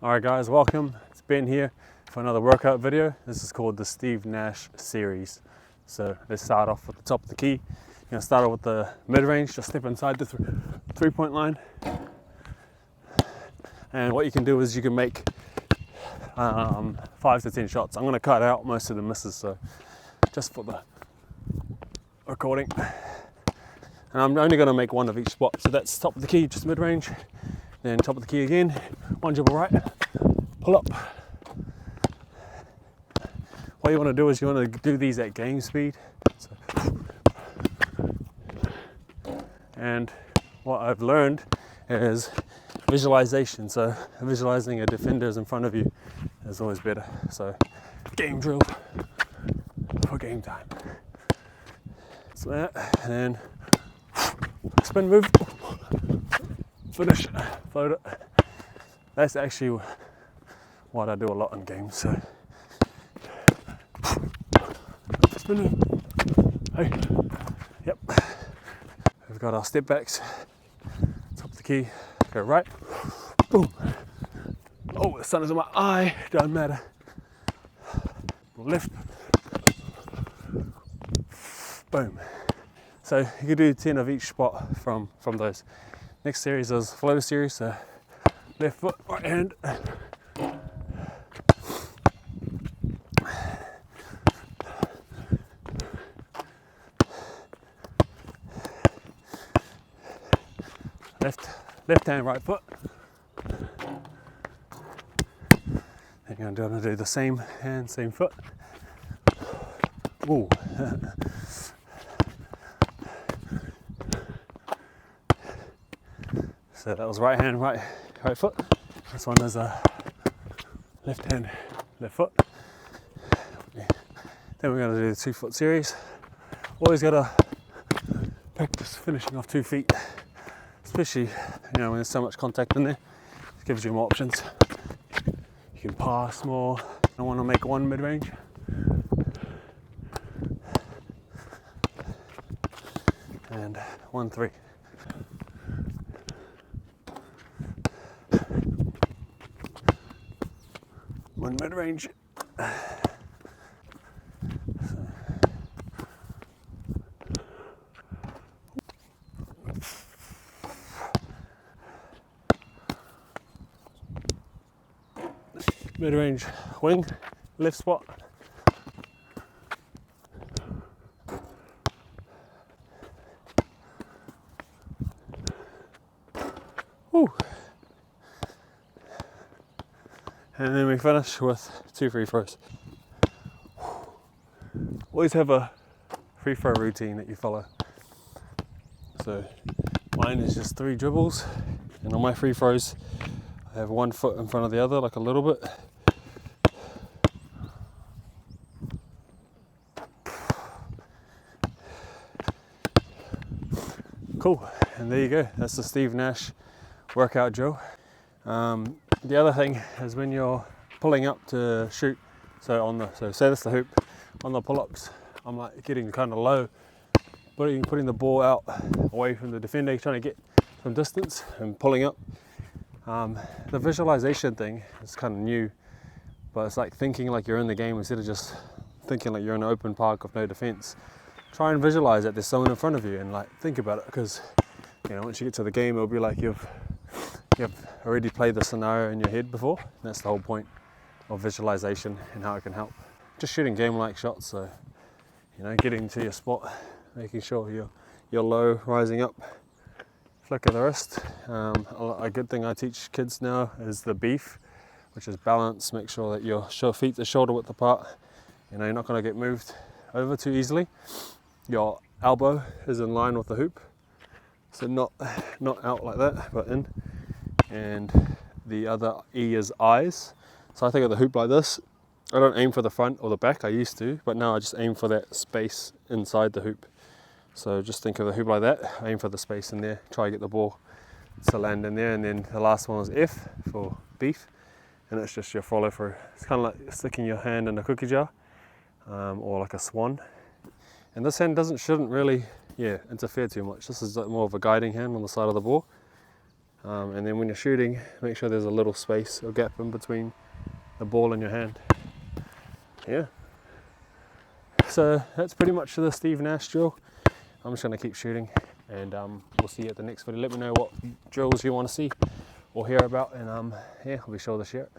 Alright guys, welcome. It's Ben here for another workout video. This is called the Steve Nash series. So let's start off with the top of the key. You're going to start off with the mid-range, just step inside the three-point line. And what you can do is you can make 5 to 10 shots. I'm going to cut out most of the misses, so just for the recording. And I'm only going to make one of each spot. So that's top of the key, just mid-range. Then top of the key again, one dribble right, pull up. What you want to do is you want to do these at game speed. And what I've learned is visualization. So visualizing a defender is in front of you is always better. So game drill for game time. So that, and then spin move, finish, float it. That's actually what I do a lot in games. So spin move. Hey, yep. We've got our step backs, top of the key, go right, boom. Oh, the sun is in my eye, doesn't matter. Left, boom. So you can do 10 of each spot from those. Next series is floater series, so left foot, right hand. Left hand, right foot. Then you're going to do the same hand, same foot. Ooh. So that was right hand, right foot. This one is a left hand, left foot. Then we're going to do the 2 foot series. Always got to practice finishing off 2 feet, especially when there's so much contact in there. It gives you more options. You can pass more. I want to make one mid-range. And 1-3. One mid-range. Mid-range wing, left spot. Woo. And then we finish with 2 free throws. Always have a free throw routine that you follow. So mine is just 3 dribbles, and on my free throws I have 1 foot in front of the other, like a little bit. Cool, and there you go. That's the Steve Nash workout drill. The other thing is when you're pulling up to shoot, so say that's the hoop, on the pull-ups, I'm like getting kind of low, putting the ball out away from the defender, trying to get some distance and pulling up. The visualization thing is kind of new, but it's like thinking like you're in the game instead of just thinking like you're in an open park with no defense. Try and visualize that there's someone in front of you and like think about it, because once you get to the game it'll be like you've already played the scenario in your head before. And that's the whole point of visualization and how it can help. Just shooting game-like shots, so getting to your spot, making sure you're low, rising up, flick of the wrist. A good thing I teach kids now is the B.E.F, which is balance. Make sure that your feet are shoulder width apart. You're not going to get moved over too easily. Your elbow is in line with the hoop, so not out like that, but in. And the other E is eyes. So I think of the hoop like this. I don't aim for the front or the back, I used to, but now I just aim for that space inside the hoop. So just think of the hoop like that, aim for the space in there, try to get the ball to land in there. And then the last one is F for B.E.F, and it's just your follow through. It's kind of like sticking your hand in a cookie jar, or like a swan. And this hand shouldn't really interfere too much. This is more of a guiding hand on the side of the ball. And then when you're shooting, make sure there's a little space or gap in between the ball and your hand. Yeah. So that's pretty much the Steve Nash drill. I'm just going to keep shooting, and we'll see you at the next video. Let me know what drills you want to see or hear about, and yeah, I'll be sure to share it.